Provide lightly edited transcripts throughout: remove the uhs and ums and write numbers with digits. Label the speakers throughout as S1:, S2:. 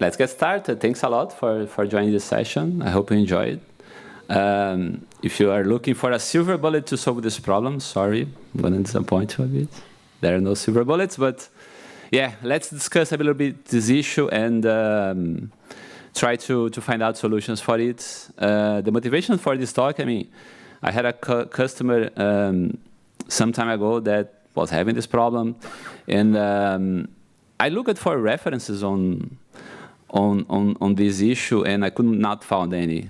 S1: let's get started. Thanks a lot for joining this session. I hope you enjoyed. If you are looking for a silver bullet to solve this problem, sorry, I'm going to disappoint you a bit. There are no silver bullets, but yeah, let's discuss a little bit this issue and try to find out solutions for it. The motivation for this talk, I mean, I had a customer some time ago that was having this problem, and I looked for references on this issue, and I could not find any.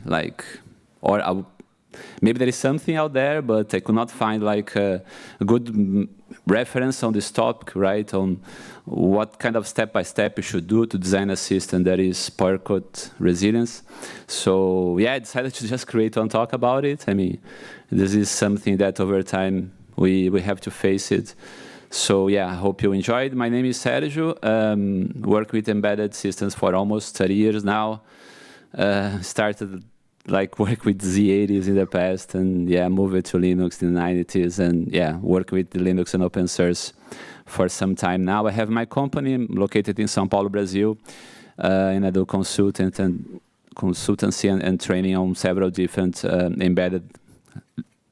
S1: Maybe there is something out there, but I could not find like a good reference on this topic, right? On what kind of step-by-step you should do to design a system that is power cut resilient. So yeah, I decided to just create one talk about it. I mean, this is something that over time we have to face it. So yeah, I hope you enjoyed. My name is Sergio. Work with embedded systems for almost 30 years now. Started like work with Z80s in the past, and yeah, moved to Linux in the 90s, and yeah, work with Linux and open source for some time now. I have my company located in São Paulo, Brazil, and I do consultancy and training on several different embedded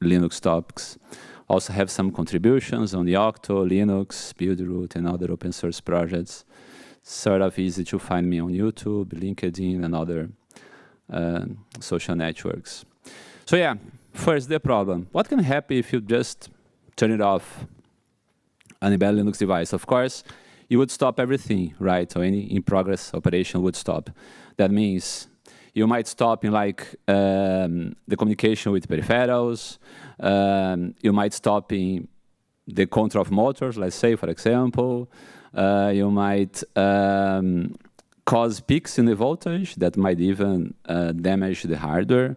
S1: Linux topics. Also have some contributions on the Octo, Linux, Buildroot, and other open source projects. Sort of easy to find me on YouTube, LinkedIn, and other social networks. So yeah, first the problem. What can happen if you just turn it off an embedded Linux device? Of course, you would stop everything, right? So any in-progress operation would stop. That means you might stop in like the communication with peripherals. You might stop in the control of motors, let's say, for example. You might cause peaks in the voltage that might even damage the hardware.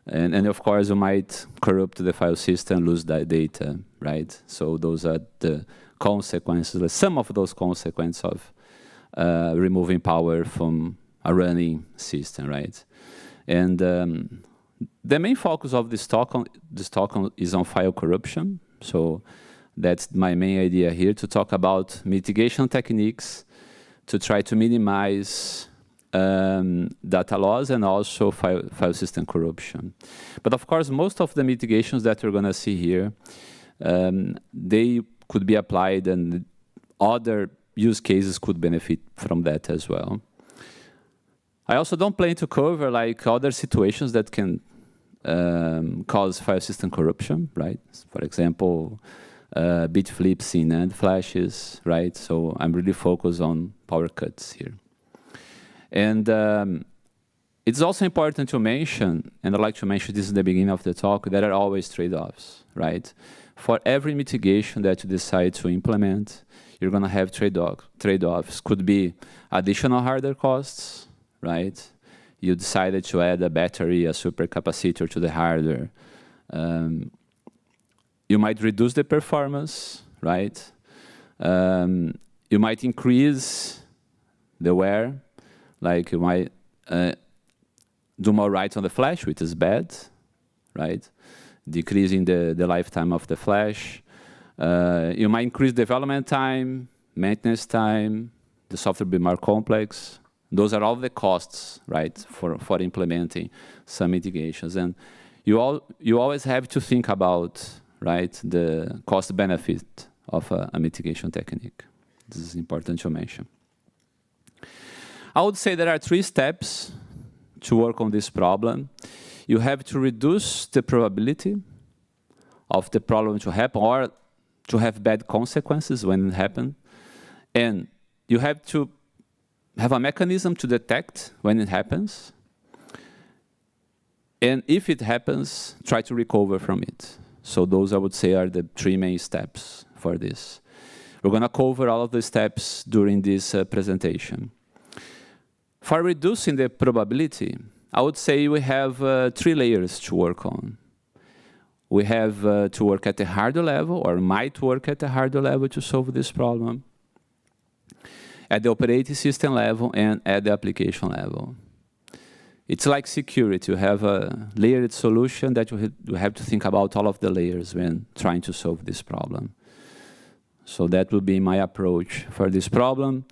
S1: And of course, you might corrupt the file system, lose the data, right? So those are the consequences, some of those consequences of removing power from a running system, right? And the main focus of this talk is on file corruption. So that's my main idea here, to talk about mitigation techniques to try to minimize data loss and also file system corruption. But of course, most of the mitigations that we're going to see here, they could be applied, and other use cases could benefit from that as well. I also don't plan to cover like other situations that can cause file system corruption, right? For example, bit flips in NAND flashes, right? So I'm really focused on power cuts here. And it's also important to mention, and I'd like to mention this in the beginning of the talk, there are always trade-offs, right? For every mitigation that you decide to implement, you're going to have trade-offs. Could be additional hardware costs, right? You decided to add a battery, a supercapacitor to the hardware. You might reduce the performance, right? You might increase the wear, like you might do more writes on the flash, which is bad, right? Decreasing the lifetime of the flash. You might increase development time, maintenance time, the software will be more complex. Those are all the costs, right, for implementing some mitigations. And you always have to think about, right, the cost benefit of a mitigation technique. This is important to mention. I would say there are 3 steps to work on this problem. You have to reduce the probability of the problem to happen or to have bad consequences when it happens. And you have to have a mechanism to detect when it happens. And if it happens, try to recover from it. So those, I would say, are the 3 main steps for this. We're going to cover all of the steps during this presentation. For reducing the probability, I would say we have 3 layers to work on. We have to work at the hardware level, or might work at the hardware level to solve this problem, at the operating system level, and at the application level. It's like security. You have a layered solution that you have to think about all of the layers when trying to solve this problem. So that would be my approach for this problem.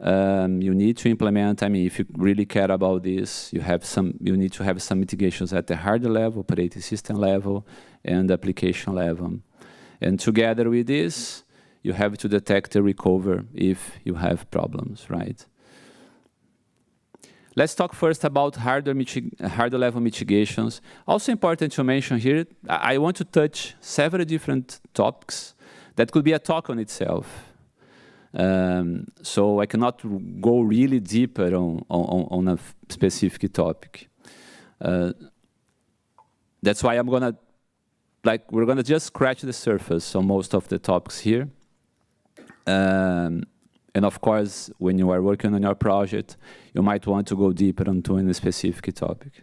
S1: You need to implement, I mean, if you really care about this, you need to have some mitigations at the hardware level, operating system level, and application level. And together with this, you have to detect and recover if you have problems, right? Let's talk first about hardware level mitigations. Also important to mention here, I want to touch several different topics that could be a talk on itself. So I cannot go really deeper on a specific topic. That's why we're gonna just scratch the surface on most of the topics here. And of course, when you are working on your project, you might want to go deeper onto a specific topic.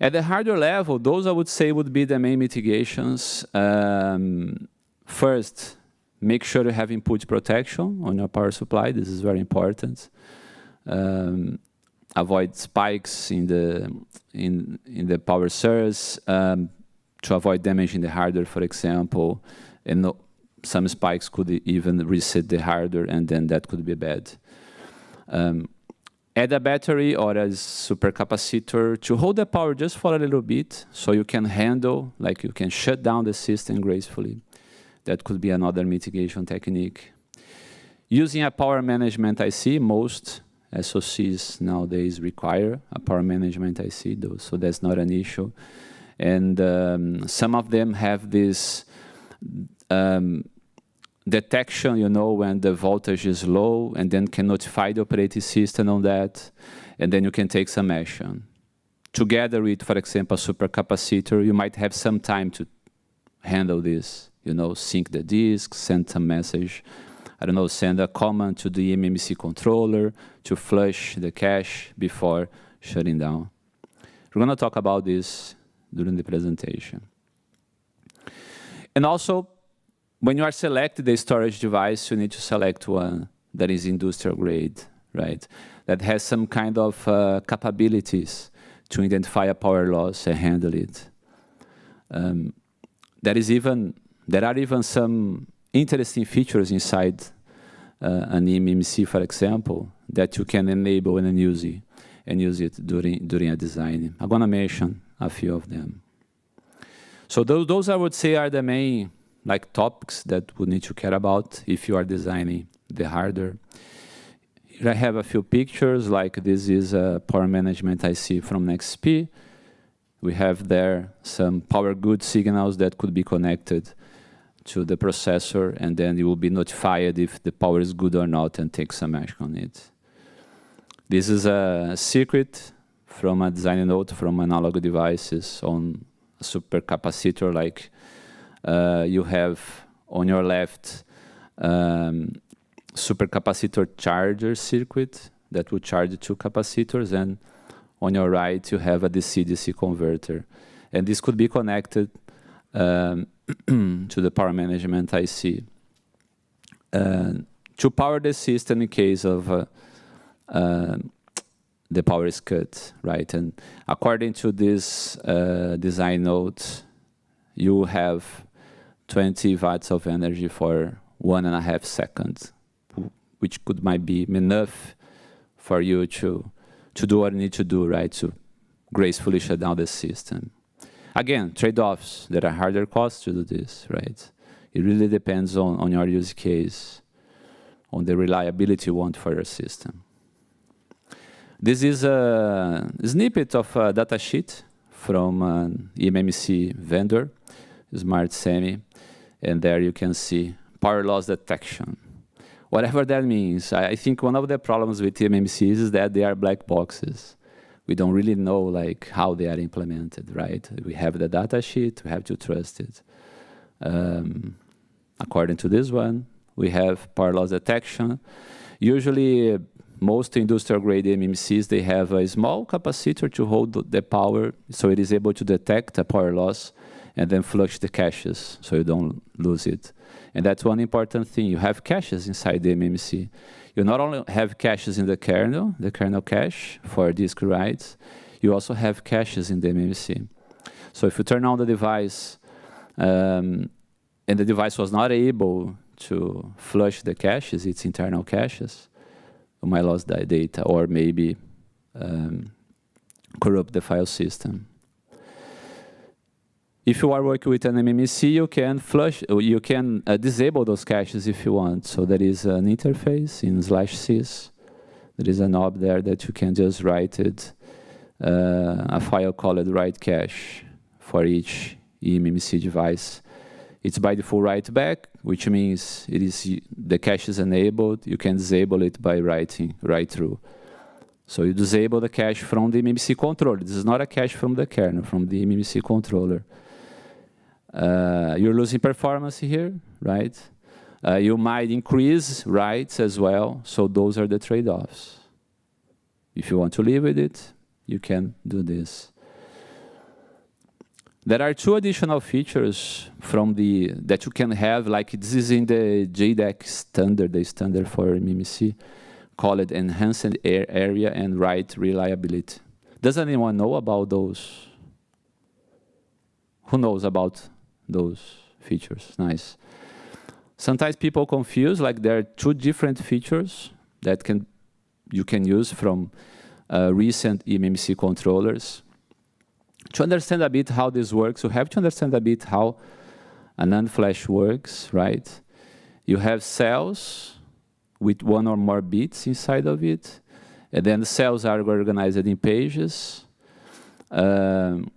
S1: At the hardware level, those I would say would be the main mitigations. First, make sure you have input protection on your power supply. This is very important. Avoid spikes in the power source to avoid damaging the hardware, for example. And some spikes could even reset the hardware, and then that could be bad. Add a battery or a supercapacitor to hold the power just for a little bit, so you can handle, like you can shut down the system gracefully. That could be another mitigation technique. Using a power management IC, most SoCs nowadays require a power management IC, though, so that's not an issue. And some of them have this detection, you know, when the voltage is low, and then can notify the operating system on that, and then you can take some action. Together with, for example, a supercapacitor, you might have some time to handle this. You know, sync the disk, send some message, I don't know, send a command to the eMMC controller to flush the cache before shutting down. We're gonna talk about this during the presentation. And also, when you are selecting the storage device, you need to select one that is industrial grade, right? That has some kind of capabilities to identify a power loss and handle it. There are even some interesting features inside an eMMC, for example, that you can enable and use it during a design. I'm gonna mention a few of them. So those I would say are the main topics that we need to care about if you are designing the hardware. Here I have a few pictures, like this is a power management IC from NXP. We have there some power good signals that could be connected to the processor, and then you will be notified if the power is good or not and take some action on it. This is a secret from a design note from analog devices on a supercapacitor, like you have on your left supercapacitor charger circuit that will charge 2 capacitors, and on your right you have a DC-DC converter. And this could be connected to the power management IC to power the system in case of the power is cut, right? And according to this design note, you have 20 watts of energy for 1.5 seconds, which might be enough for you to do what you need to do, right? To gracefully shut down the system. Again, trade-offs. There are hardware costs to do this, right? It really depends on your use case, on the reliability you want for your system. This is a snippet of a data sheet from an eMMC vendor, Smart Semi, and there you can see power loss detection. Whatever that means, I think one of the problems with eMMCs is that they are black boxes. We don't really know how they are implemented, right? We have the data sheet, we have to trust it. According to this one, we have power loss detection. Usually, most industrial grade eMMCs, they have a small capacitor to hold the power, so it is able to detect a power loss and then flush the caches so you don't lose it. And that's one important thing. You have caches inside the eMMC. You not only have caches in the kernel cache for disk writes, you also have caches in the eMMC. So if you turn on the device and the device was not able to flush the caches, its internal caches, you might lose the data, or maybe corrupt the file system. If you are working with an MMC, you can flush, you can disable those caches if you want. So there is an interface in /sys. There is a knob there that you can just write it, a file called write cache for each eMMC device. It's by default write back, which means it is the cache is enabled. You can disable it by writing write through. So you disable the cache from the eMMC controller. This is not a cache from the kernel, from the eMMC controller. You're losing performance here, right? You might increase writes as well. So those are the trade-offs. If you want to live with it, you can do this. There are two additional features from that you can have, like this is in the JDEC standard, the standard for MMC, called enhanced area and write reliability. Does anyone know about those? Who knows about those features? Nice. Sometimes people confuse, like there are two different features that you can use from recent eMMC controllers. To understand a bit how this works, you have to understand a bit how a NAND flash works, right? You have cells with one or more bits inside of it, and then the cells are organized in pages, and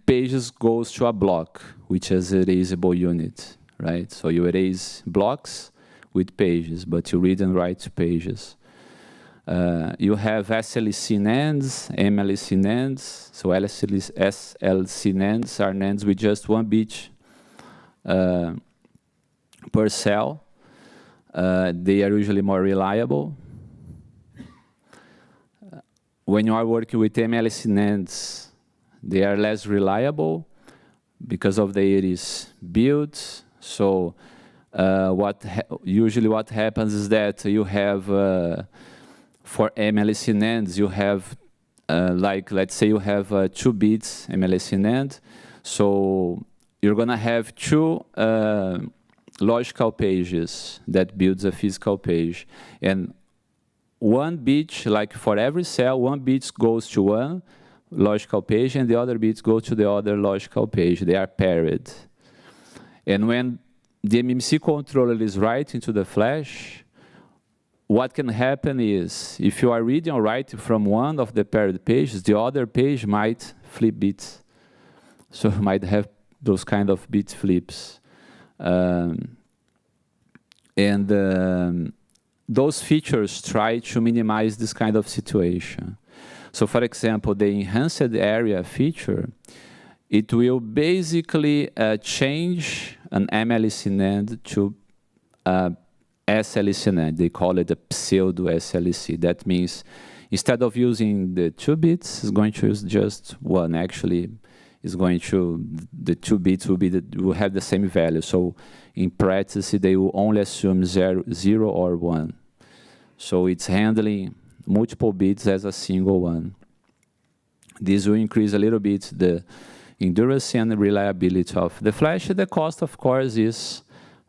S1: pages goes to a block, which is an erasable unit, right? So you erase blocks with pages, but you read and write to pages. You have SLC NANDs, MLC NANDs. So SLC NANDs are NANDs with just one bit per cell. They are usually more reliable. When you are working with MLC NANDs, they are less reliable because of the iris build. So usually what happens is that you have for MLC NANDs, you have, like, let's say you have 2 bits MLC NAND. So you're going to have 2 logical pages that builds a physical page. And 1 bit, like for every cell, 1 bit goes to one logical page, and the other bits go to the other logical page. They are paired. And when the MMC controller is writing to the flash, what can happen is, if you are reading or writing from one of the paired pages, the other page might flip bits. So you might have those kind of bit flips. Those features try to minimize this kind of situation. So for example, the enhanced area feature, it will basically change an MLC NAND to SLC NAND. They call it a pseudo SLC. That means instead of using the 2 bits, it's going to use just one. Actually, it's going to, the 2 bits will have the same value. So in practice, they will only assume 0 or 1. So it's handling multiple bits as a single one. This will increase a little bit the endurance and reliability of the flash. The cost, of course, is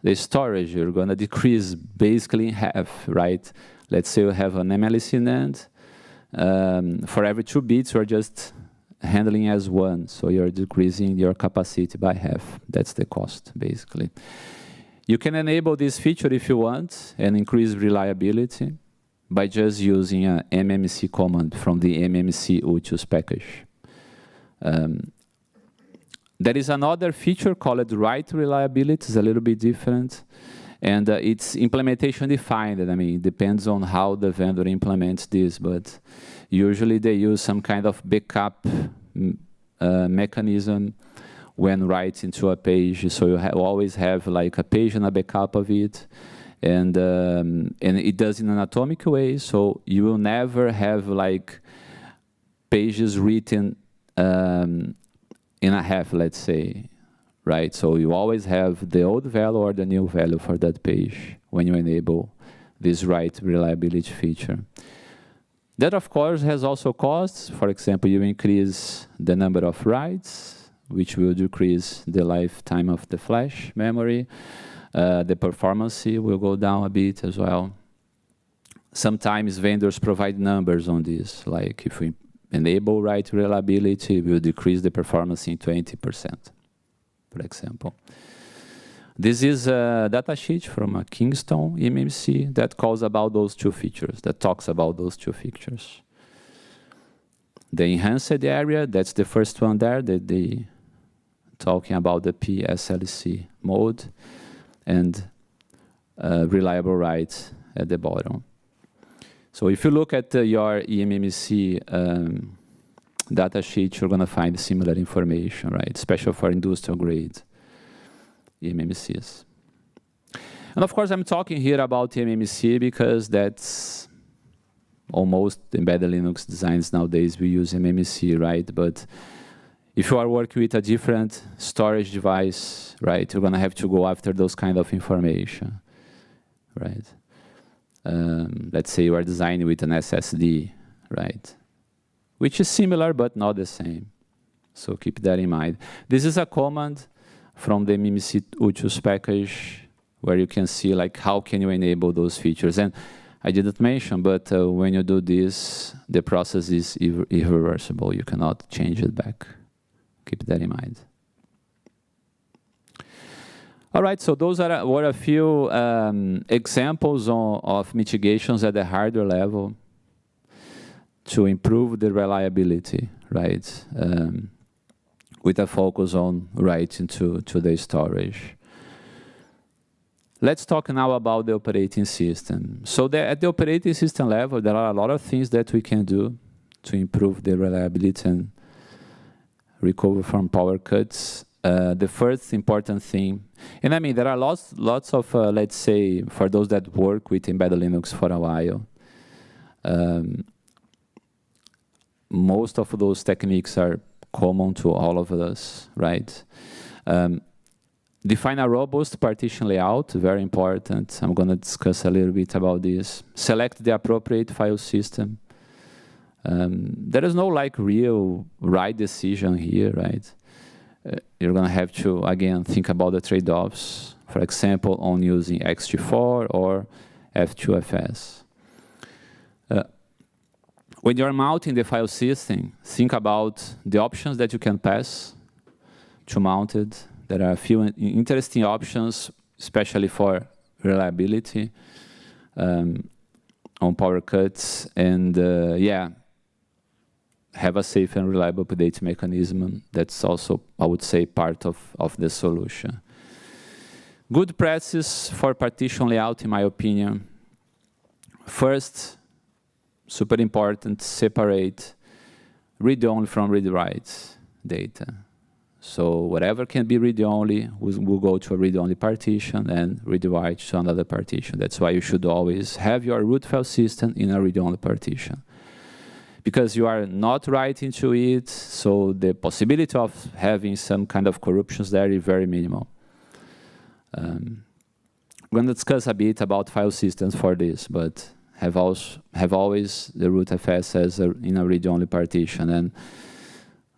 S1: the storage. You're going to decrease basically in half, right? Let's say you have an MLC NAND. For every 2 bits, you're just handling as 1. So you're decreasing your capacity by half. That's the cost, basically. You can enable this feature if you want and increase reliability by just using an MMC command from the MMC utus package. There is another feature called write reliability. It's a little bit different. And it's implementation defined. I mean, it depends on how the vendor implements this. But usually they use some kind of backup mechanism when writing to a page. So you always have like a page and a backup of it. And it does in an atomic way. So you will never have like pages written in a half, let's say, right? So you always have the old value or the new value for that page when you enable this write reliability feature. That, of course, has also costs. For example, you increase the number of writes, which will decrease the lifetime of the flash memory. The performance will go down a bit as well. Sometimes vendors provide numbers on this, like if we enable write reliability, we'll decrease the performance in 20%, for example. This is a data sheet from a Kingston MMC that talks about those two features. The enhanced area, that's the first one there, they talking about the PSLC mode, and reliable write at the bottom. So if you look at your eMMC data sheet, you're going to find similar information, right? Especially for industrial grade eMMCs. And of course, I'm talking here about eMMC because that's almost embedded Linux designs nowadays. We use eMMC, right? But if you are working with a different storage device, right, you're going to have to go after those kind of information, right? Let's say you are designing with an SSD, right? Which is similar, but not the same. So keep that in mind. This is a command from the MMC Utus package where you can see like how can you enable those features. And I didn't mention, but when you do this, the process is irreversible. You cannot change it back. Keep that in mind. All right, so those were a few examples of mitigations at the hardware level to improve the reliability, right? With a focus on writing to the storage. Let's talk now about the operating system. So at the operating system level, there are a lot of things that we can do to improve the reliability and recover from power cuts. The first important thing, and I mean, there are lots of, let's say, for those that work with embedded Linux for a while, most of those techniques are common to all of us, right? Define a robust partition layout, very important. I'm going to discuss a little bit about this. Select the appropriate file system. There is no like real right decision here, right? You're going to have to, again, think about the trade-offs, for example, on using ext4 or F2FS. When you're mounting the file system, think about the options that you can pass to mount it. There are a few interesting options, especially for reliability on power cuts, and yeah, have a safe and reliable update mechanism. That's also, I would say, part of the solution. Good practice for partition layout, in my opinion. First, super important, separate read-only from read-write data. So whatever can be read-only will go to a read-only partition and read-write to another partition. That's why you should always have your root file system in a read-only partition. Because you are not writing to it, so the possibility of having some kind of corruptions there is very minimal. I'm going to discuss a bit about file systems for this, but have always the rootfs as in a read-only partition, and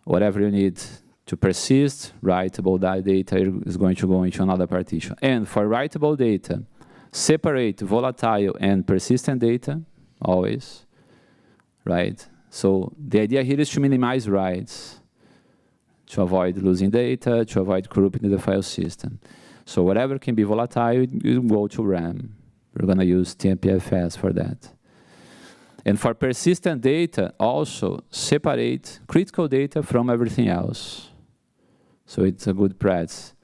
S1: whatever you need to persist, writable data is going to go into another partition. And for writable data, separate volatile and persistent data, always, right? So the idea here is to minimize writes, to avoid losing data, to avoid corrupting the file system. So whatever can be volatile, you go to RAM. We're going to use TMPFS for that. And for persistent data, also separate critical data from everything else. So it's a good practice.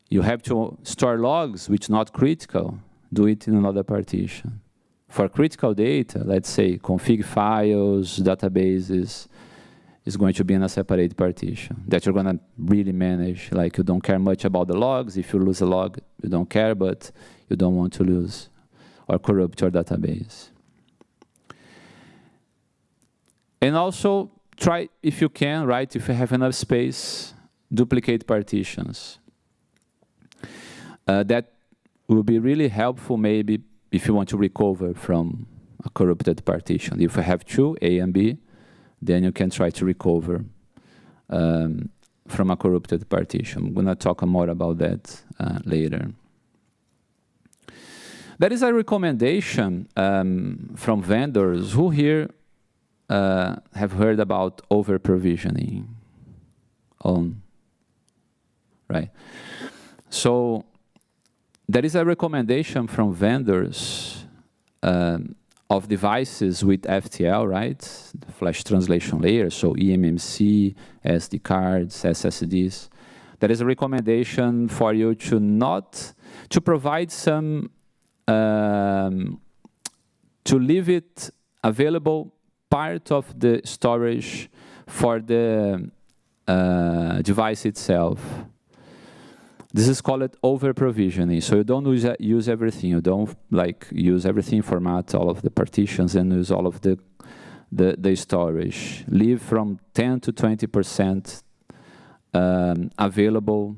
S1: You have to store logs which are not critical, do it in another partition. For critical data, let's say config files, databases, is going to be in a separate partition that you're going to really manage. Like you don't care much about the logs. If you lose a log, you don't care, but you don't want to lose or corrupt your database. And also try, if you can, right, if you have enough space, duplicate partitions. That will be really helpful maybe if you want to recover from a corrupted partition. If you have two, A and B, then you can try to recover from a corrupted partition. I'm going to talk more about that later. There is a recommendation from vendors. Who here have heard about over-provisioning? Right. So there is a recommendation from vendors of devices with FTL, right? The flash translation layer, so eMMC, SD cards, SSDs. There is a recommendation for you to provide some, to leave it available part of the storage for the device itself. This is called over-provisioning. So you don't use everything. You don't use everything, format all of the partitions, and use all of the storage. Leave from 10 to 20% available,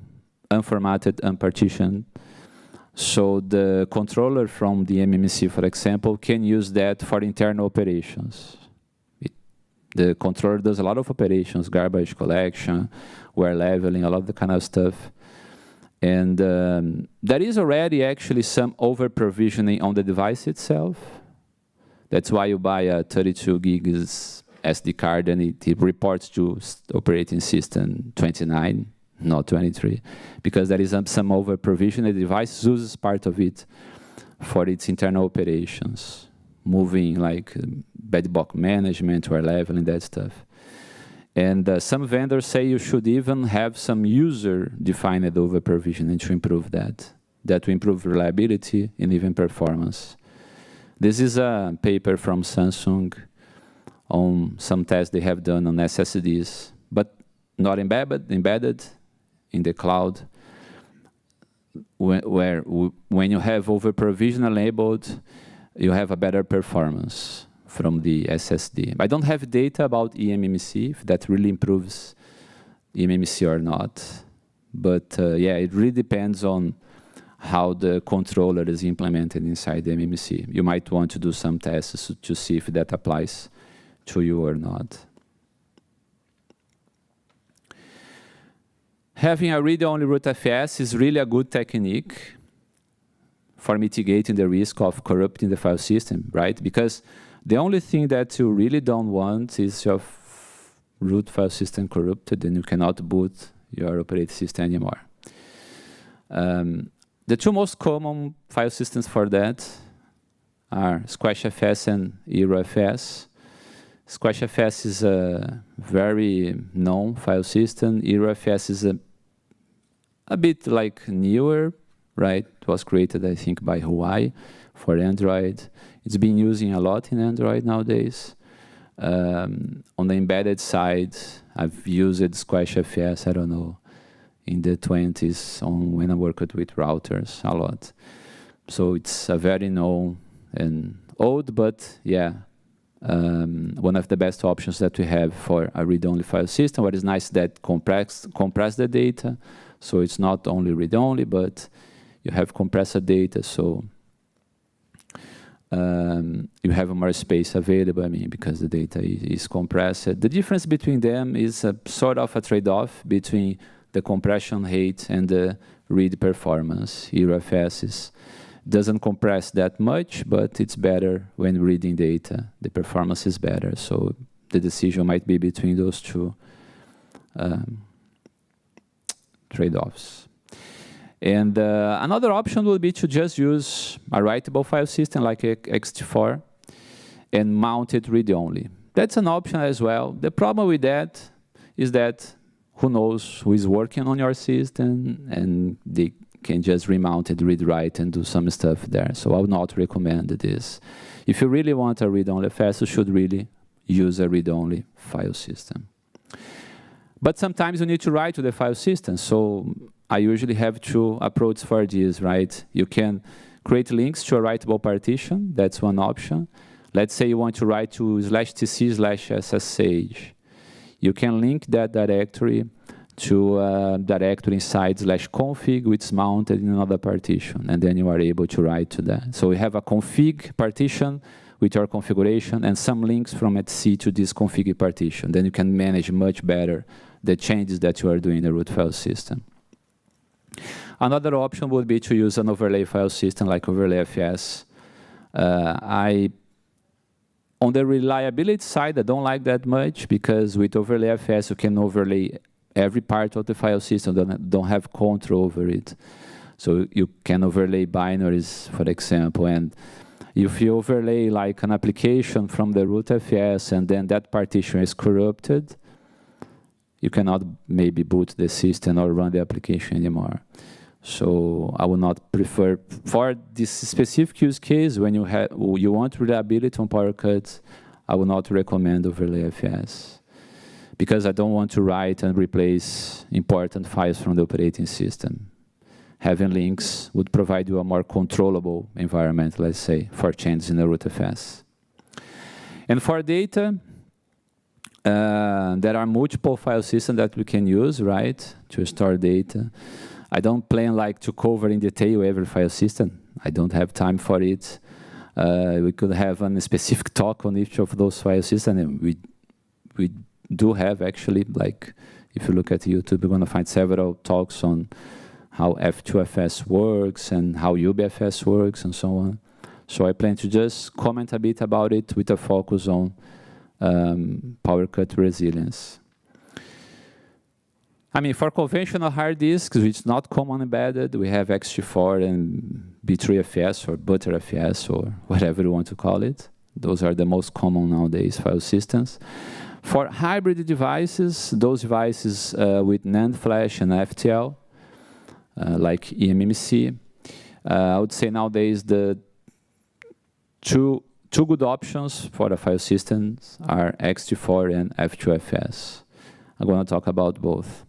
S1: unformatted, unpartitioned. So the controller from the MMC, for example, can use that for internal operations. The controller does a lot of operations, garbage collection, wear leveling, a lot of the kind of stuff. And there is already actually some over-provisioning on the device itself. That's why you buy a 32 gigs SD card and it reports to operating system 29, not 23, because there is some over-provision. The device uses part of it for its internal operations, moving like bed box management, wear leveling, that stuff. And some vendors say you should even have some user-defined over-provisioning to improve that. That will improve reliability and even performance. This is a paper from Samsung on some tests they have done on SSDs, but not embedded in the cloud, when you have over-provision enabled, you have a better performance from the SSD. I don't have data about eMMC, if that really improves eMMC or not. But yeah, it really depends on how the controller is implemented inside the MMC. You might want to do some tests to see if that applies to you or not. Having a read-only rootfs is really a good technique for mitigating the risk of corrupting the file system, right? Because the only thing that you really don't want is your root file system corrupted and you cannot boot your operating system anymore. The two most common file systems for that are SquashFS and HeroFS. SquashFS is a very known file system. HeroFS is a bit like newer, right? It was created, I think, by Huawei for Android. It's been using a lot in Android nowadays. On the embedded side, I've used SquashFS, I don't know, in the 20s when I worked with routers a lot. So it's a very known and old, but yeah, one of the best options that we have for a read-only file system. What is nice that compress the data, so it's not only read-only, but you have compressed data, so you have more space available, I mean, because the data is compressed. The difference between them is a sort of a trade-off between the compression rate and the read performance. HeroFS doesn't compress that much, but it's better when reading data. The performance is better, so the decision might be between those two trade-offs. And another option would be to just use a writable file system like ext4 and mount it read-only. That's an option as well. The problem with that is that who knows who is working on your system, and they can just remount it, read-write, and do some stuff there. So I would not recommend this. If you really want a read-only file, you should really use a read-only file system. But sometimes you need to write to the file system. So I usually have two approaches for this, right? You can create links to a writable partition. That's one option. Let's say you want to write to /tc/ssh. You can link that directory to a directory inside /config, which is mounted in another partition, and then you are able to write to that. So we have a config partition with your configuration and some links from etc to this config partition. Then you can manage much better the changes that you are doing in the root file system. Another option would be to use an overlay file system like overlay FS. On the reliability side, I don't like that much because with overlay FS, you can overlay every part of the file system, don't have control over it. So you can overlay binaries, for example, and if you overlay like an application from the root FS and then that partition is corrupted, you cannot maybe boot the system or run the application anymore. So I would not prefer, for this specific use case, when you want reliability on power cuts, I would not recommend overlay FS because I don't want to write and replace important files from the operating system. Having links would provide you a more controllable environment, let's say, for changes in the root FS. And for data, there are multiple file systems that we can use, right, to store data. I don't plan like to cover in detail every file system. I don't have time for it. We could have a specific talk on each of those file systems. And we do have actually, like, if you look at YouTube, you're going to find several talks on how F2FS works and how UBIFS works and so on. So I plan to just comment a bit about it with a focus on power cut resilience. I mean, for conventional hard disks, which is not common embedded, we have X4 and B3FS or ButterFS or whatever you want to call it. Those are the most common nowadays file systems. For hybrid devices, those devices with NAND flash and FTL, like eMMC, I would say nowadays the two good options for the file systems are X4 and F2FS. I'm going to talk about both.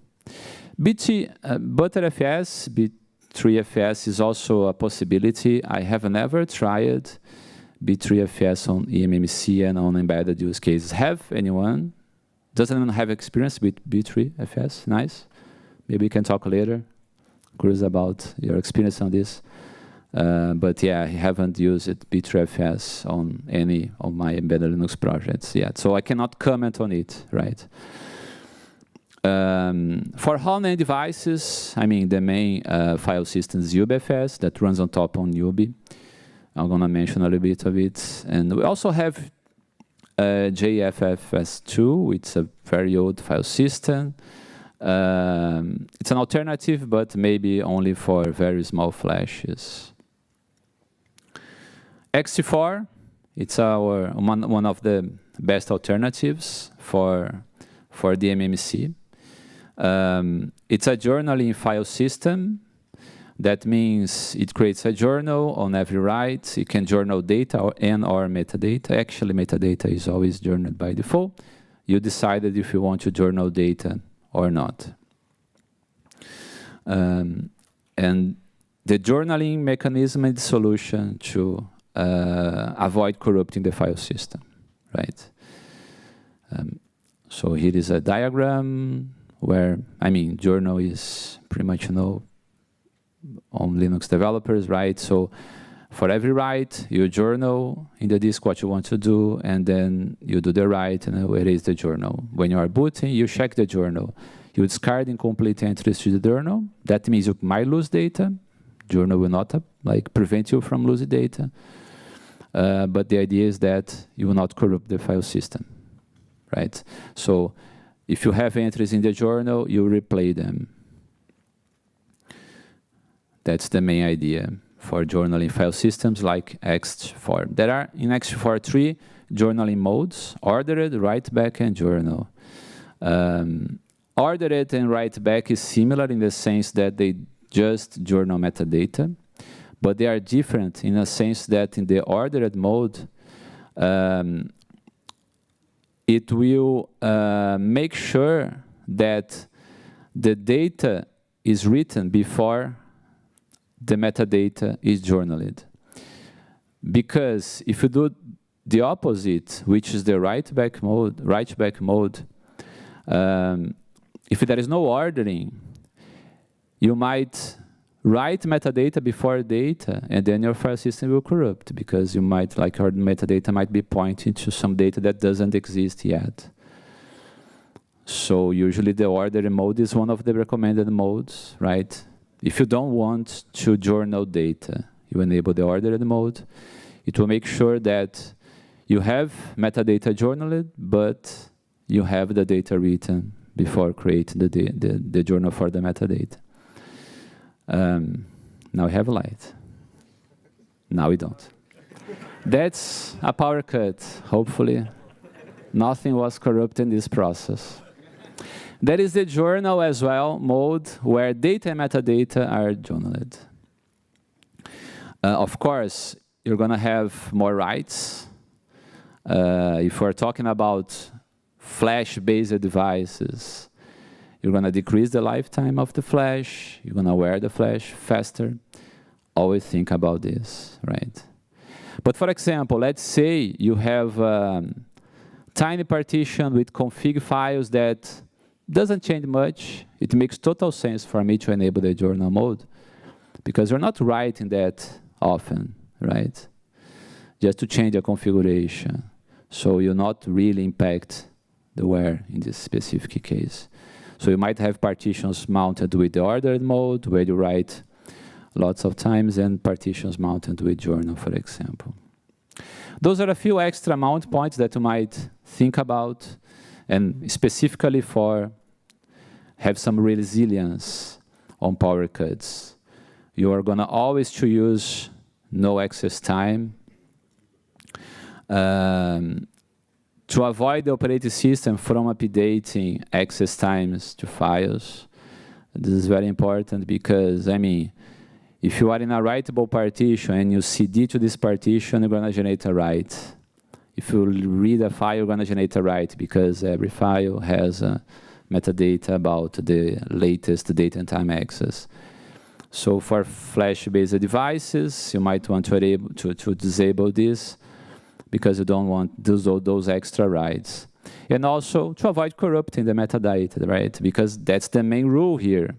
S1: ButterFS, B3FS is also a possibility. I have never tried B3FS on eMMC and on embedded use cases. Have anyone? Doesn't anyone have experience with B3FS? Nice. Maybe we can talk later. Curious about your experience on this. But yeah, I haven't used B3FS on any of my embedded Linux projects yet. So I cannot comment on it, right? For high-end devices, I mean, the main file system is UBIFS that runs on top on UBI. I'm going to mention a little bit of it. And we also have JFFS2, which is a very old file system. It's an alternative, but maybe only for very small flashes. X4, it's our one of the best alternatives for the MMC. It's a journaling file system. That means it creates a journal on every write. It can journal data or metadata. Actually, metadata is always journaled by default. You decided if you want to journal data or not. And the journaling mechanism is the solution to avoid corrupting the file system, right? So here is a diagram where, I mean, journal is pretty much, on Linux developers, right? So for every write, you journal in the disk what you want to do, and then you do the write and erase the journal. When you are booting, you check the journal. You discard incomplete entries to the journal. That means you might lose data. Journal will not prevent you from losing data. But the idea is that you will not corrupt the file system, right? So if you have entries in the journal, you replay them. That's the main idea for journaling file systems like X4. There are in X4 3 journaling modes: ordered, write back, and journal. Ordered and write back is similar in the sense that they just journal metadata, but they are different in a sense that in the ordered mode, it will make sure that the data is written before the metadata is journaled. Because if you do the opposite, which is the write back mode, if there is no ordering, you might write metadata before data, and then your file system will corrupt because you might, your metadata might be pointing to some data that doesn't exist yet. So usually the ordering mode is one of the recommended modes, right? if you don't want to journal data, you enable the ordered mode. It will make sure that you have metadata journaled, but you have the data written before creating the journal for the metadata. Now we have light. Now we don't. That's a power cut. Hopefully, nothing was corrupt in this process. There is the journal as well mode where data and metadata are journaled. Of course, you're going to have more writes. If we're talking about flash-based devices, you're going to decrease the lifetime of the flash. You're going to wear the flash faster. Always think about this, right? But for example, let's say you have a tiny partition with config files that doesn't change much. It makes total sense for me to enable the journal mode because you're not writing that often, right? Just to change the configuration. So you'll not really impact the wear in this specific case. So you might have partitions mounted with the ordered mode where you write lots of times and partitions mounted with journal, for example. Those are a few extra mount points that you might think about, and specifically for have some resilience on power cuts. You are going to always to use no access time. To avoid the operating system from updating access times to files. This is very important because, I mean, if you are in a writable partition and you CD to this partition, you're going to generate a write. If you read a file, you're going to generate a write because every file has metadata about the latest date and time access. So for flash-based devices, you might want to disable this because you don't want those extra writes. And also to avoid corrupting the metadata, right? Because that's the main rule here.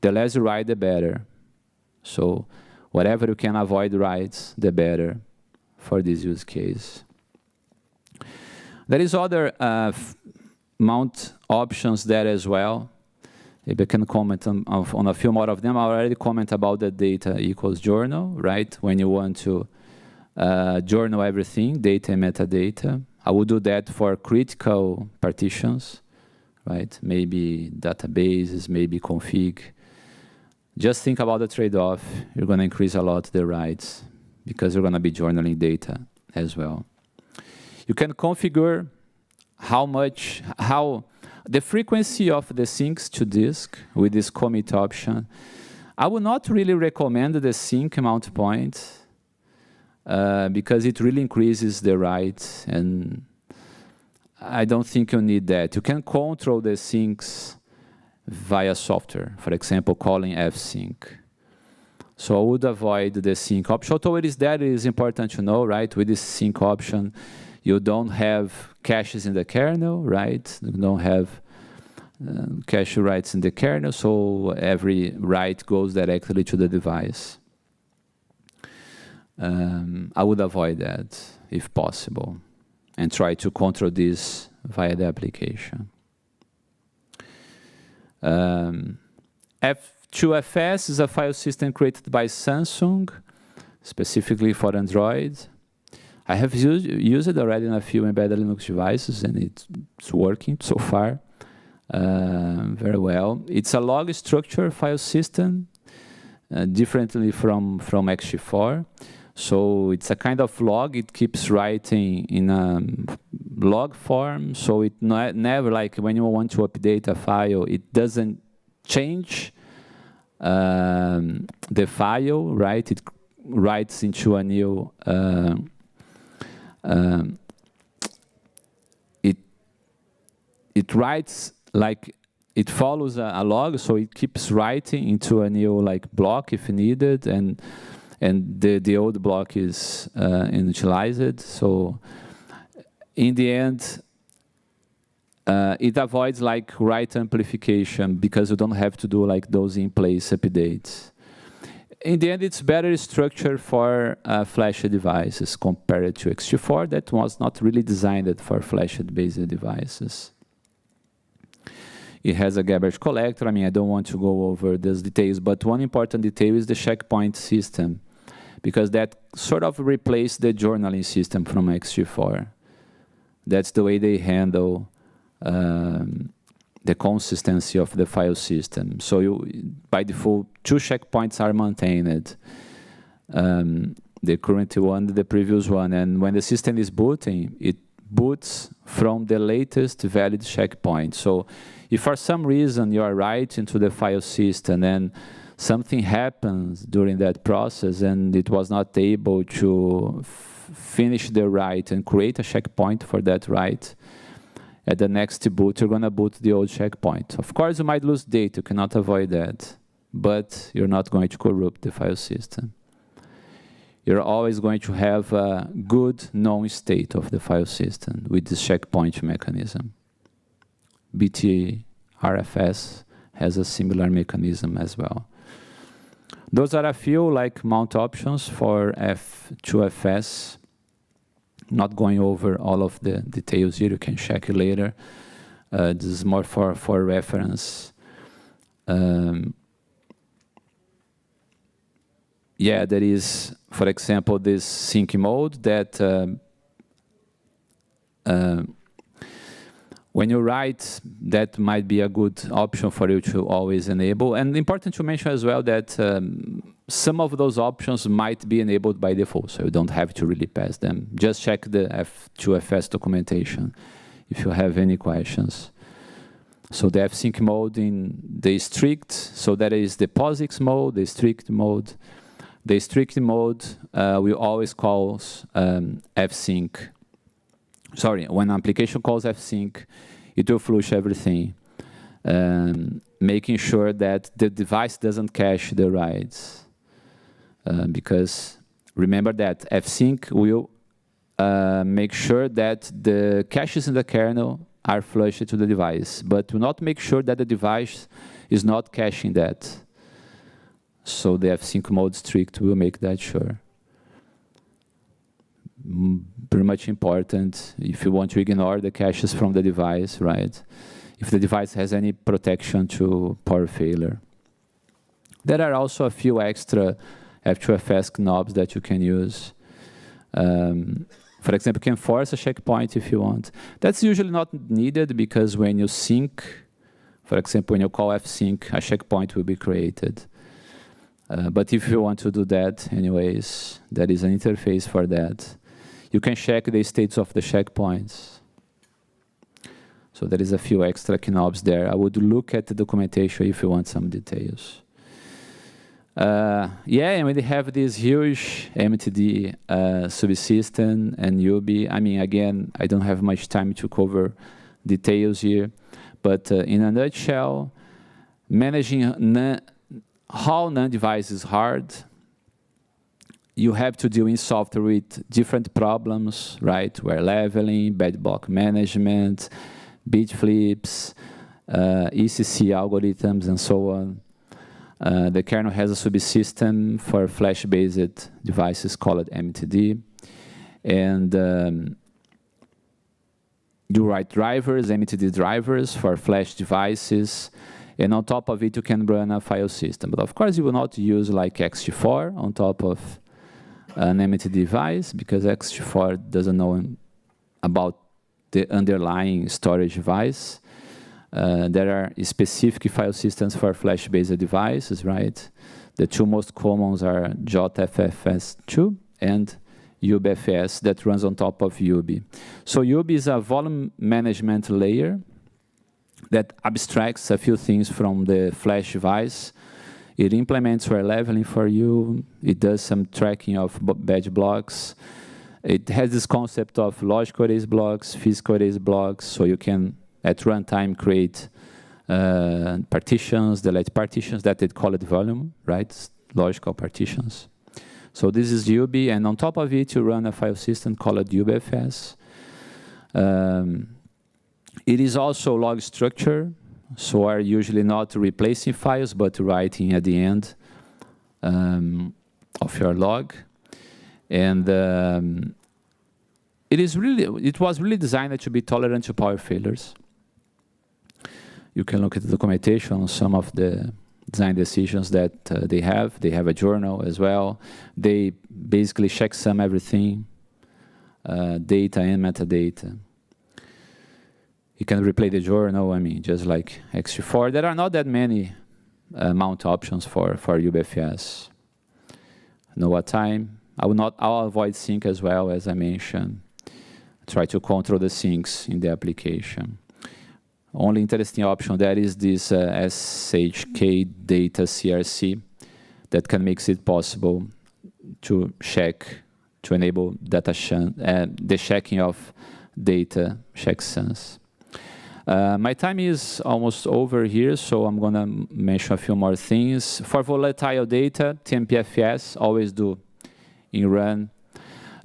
S1: The less you write, the better. So whatever you can avoid writes, the better for this use case. There is other mount options there as well. Maybe I can comment on a few more of them. I already comment about the data equals journal, right? When you want to journal everything, data and metadata. I would do that for critical partitions, right? Maybe databases, maybe config. Just think about the trade-off. You're going to increase a lot the writes because you're going to be journaling data as well. You can configure how the frequency of the syncs to disk with this commit option. I would not really recommend the sync mount point because it really increases the write, and I don't think you need that. You can control the syncs via software, for example, calling fsync. So I would avoid the sync option. Although it is important to know, right? With this sync option, you don't have caches in the kernel, right? You don't have cache writes in the kernel, so every write goes directly to the device. I would avoid that if possible and try to control this via the application. F2FS is a file system created by Samsung, specifically for Android. I have used it already in a few embedded Linux devices, and it's working so far very well. It's a log structure file system, differently from ext4. So it's a kind of log. It keeps writing in a log form. So it never, like when you want to update a file, it doesn't change the file, right? It writes into a new it writes like it follows a log, so it keeps writing into a new like block if needed, and the old block is initialized. So in the end, it avoids like write amplification because you don't have to do like those in-place updates. In the end, it's better structure for flash devices compared to ext4 that was not really designed for flash-based devices. It has a garbage collector. I mean, I don't want to go over these details, but one important detail is the checkpoint system, because that sort of replaced the journaling system from ext4. That's the way they handle the consistency of the file system. So by default, 2 checkpoints are maintained. The current one, the previous one. And when the system is booting, it boots from the latest valid checkpoint. So if for some reason you are writing to the file system and something happens during that process and it was not able to finish the write and create a checkpoint for that write, at the next boot, you're going to boot the old checkpoint. Of course, you might lose data. You cannot avoid that. But you're not going to corrupt the file system. You're always going to have a good known state of the file system with this checkpoint mechanism. BTRFS has a similar mechanism as well. Those are a few like mount options for F2FS. Not going over all of the details here, you can check it later. This is more for reference. Yeah, there is, for example, this sync mode that when you write, that might be a good option for you to always enable. And important to mention as well that some of those options might be enabled by default, so you don't have to really pass them. Just check the F2FS documentation if you have any questions. So the F-sync mode in the strict, so that is the POSIX mode, the strict mode. The strict mode will always call F-sync. Sorry, when an application calls F-sync, it will flush everything, making sure that the device doesn't cache the writes. Because remember that F-sync will make sure that the caches in the kernel are flushed to the device, but will not make sure that the device is not caching that. So the F-sync mode strict will make that sure. Pretty much important if you want to ignore the caches from the device, right? If the device has any protection to power failure. There are also a few extra F2FS knobs that you can use. For example, you can force a checkpoint if you want. That's usually not needed because when you sync, for example, when you call F-sync, a checkpoint will be created. But if you want to do that, anyways, there is an interface for that. You can check the states of the checkpoints. So there is a few extra knobs there. I would look at the documentation if you want some details. Yeah, and we have this huge MTD subsystem and UBI. I mean, again, I don't have much time to cover details here, but in a nutshell, managing how NAND device is hard. You have to deal in software with different problems, right? Where leveling, bad block management, bit flips, ECC algorithms, and so on. The kernel has a subsystem for flash-based devices called MTD. And you write drivers, MTD drivers for flash devices. And on top of it, you can run a file system. But of course, you will not use like ext4 on top of an MTD device because ext4 doesn't know about the underlying storage device. There are specific file systems for flash-based devices, right? The two most common are JFFS2 and UBIFS that runs on top of UBI. So UBI is a volume management layer that abstracts a few things from the flash device. It implements where leveling for you. It does some tracking of batch blocks. It has this concept of logical erase blocks, physical erase blocks, so you can, at runtime, create partitions, delete partitions that they call it volume, right? Logical partitions. So this is UBI, and on top of it, you run a file system called UBIFS. It is also log structure, so are usually not replacing files, but writing at the end of your log. And it was really designed to be tolerant to power failures. You can look at the documentation on some of the design decisions that they have. They have a journal as well. They basically checksum everything, data and metadata. You can replay the journal, I mean, just like X4. There are not that many mount options for UBIFS. Know what time. I'll avoid sync as well, as I mentioned. Try to control the syncs in the application. Only interesting option there is this SHK data CRC that can make it possible to check, to enable the checking of data checksums. My time is almost over here, so I'm going to mention a few more things. For volatile data, TMPFS, always do in run.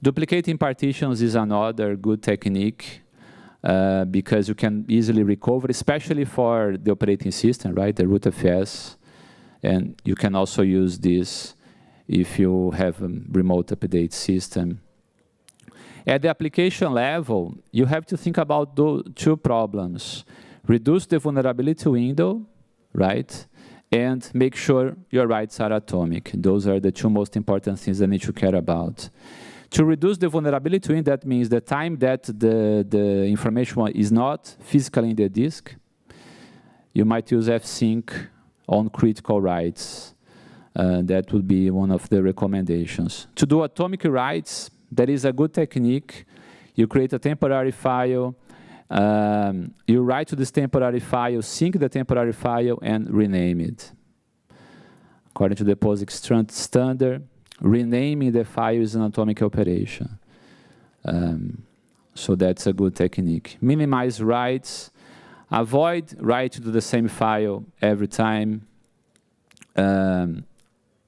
S1: Duplicating partitions is another good technique because you can easily recover, especially for the operating system, right, the rootfs. And you can also use this if you have a remote update system. At the application level, you have to think about two problems. Reduce the vulnerability window, right? And make sure your writes are atomic. Those are the two most important things that you need to care about. To reduce the vulnerability window, that means the time that the information is not physically in the disk, you might use fsync on critical writes. That would be one of the recommendations. To do atomic writes, that is a good technique. You create a temporary file, you write to this temporary file, sync the temporary file, and rename it. According to the POSIX standard, renaming the file is an atomic operation. So that's a good technique. Minimize writes. Avoid writing to the same file every time.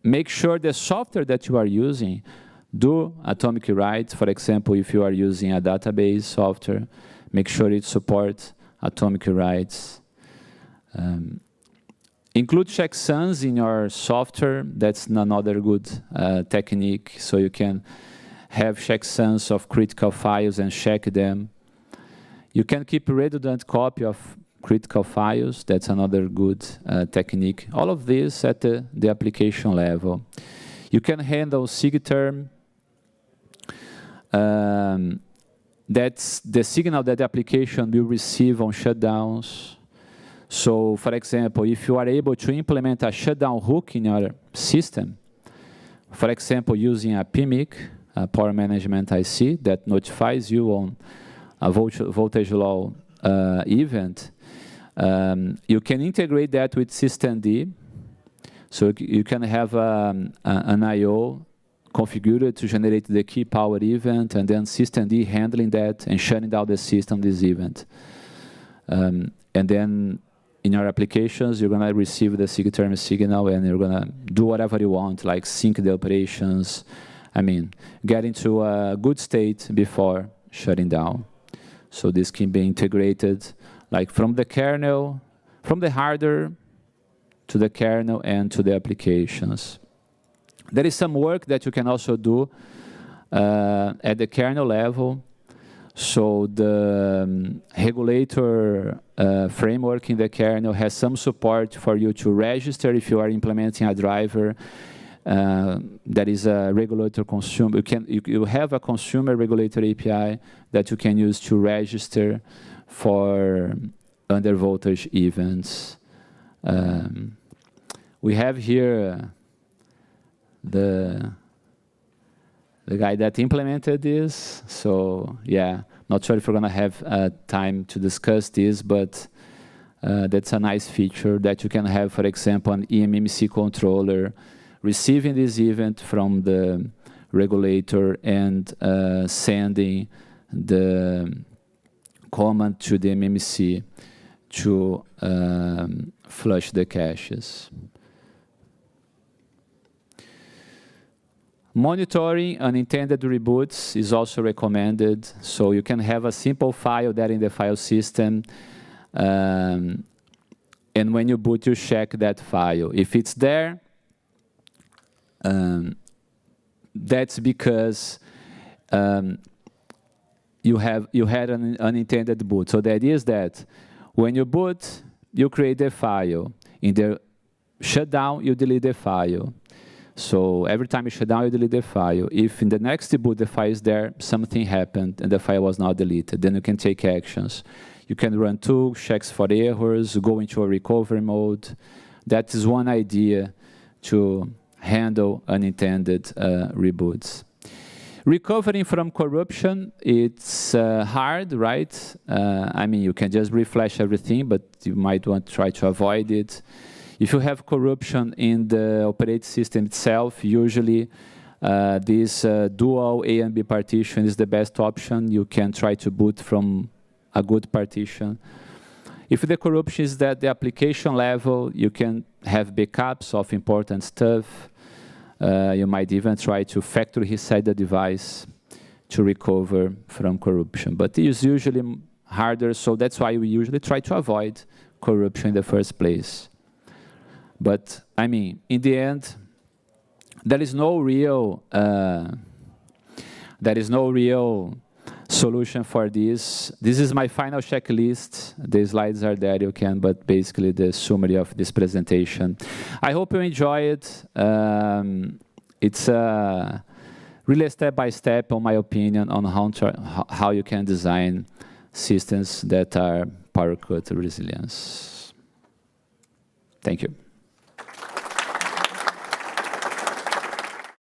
S1: Make sure the software that you are using do atomic writes. For example, if you are using a database software, make sure it supports atomic writes. Include checksums in your software. That's another good technique. So you can have checksums of critical files and check them. You can keep a redundant copy of critical files. That's another good technique. All of this at the application level. You can handle SIG-term. That's the signal that the application will receive on shutdowns. So, for example, if you are able to implement a shutdown hook in your system, for example, using a PMIC, a power management IC, that notifies you on a voltage law event, you can integrate that with systemd. So you can have an I/O configured to generate the key power event, and then systemd handling that and shutting down the system this event. And then in your applications, you're going to receive the SIG-term signal, and you're going to do whatever you want, like sync the operations. I mean, get into a good state before shutting down. So this can be integrated like from the kernel, from the hardware to the kernel and to the applications. There is some work that you can also do at the kernel level. So the regulator framework in the kernel has some support for you to register if you are implementing a driver that is a regulator consumer. You have a consumer regulator API that you can use to register for under voltage events. We have here the guy that implemented this. So yeah, not sure if we're going to have time to discuss this, but that's a nice feature that you can have, for example, an eMMC controller receiving this event from the regulator and sending the command to the MMC to flush the caches. Monitoring unintended reboots is also recommended. So you can have a simple file there in the file system. And when you boot, you check that file. If it's there, that's because you had an unintended boot. So the idea is that when you boot, you create the file. In the shutdown, you delete the file. So every time you shut down, you delete the file. If in the next deboot the file is there, something happened and the file was not deleted, then you can take actions. You can run tools, checks for errors, go into a recovery mode. That is one idea to handle unintended reboots. Recovering from corruption, it's hard, right? I mean, you can just refresh everything, but you might want to try to avoid it. If you have corruption in the operating system itself, usually this dual A and B partition is the best option. You can try to boot from a good partition. If the corruption is at the application level, you can have backups of important stuff. You might even try to factory reset the device to recover from corruption. But it is usually harder, so that's why we usually try to avoid corruption in the first place. But, I mean, in the end, there is no real solution for this. This is my final checklist. The slides are there, you can, but basically the summary of this presentation. I hope you enjoy it. It's really a step-by-step, on my opinion, on how you can design systems that are power cut resilient. Thank you.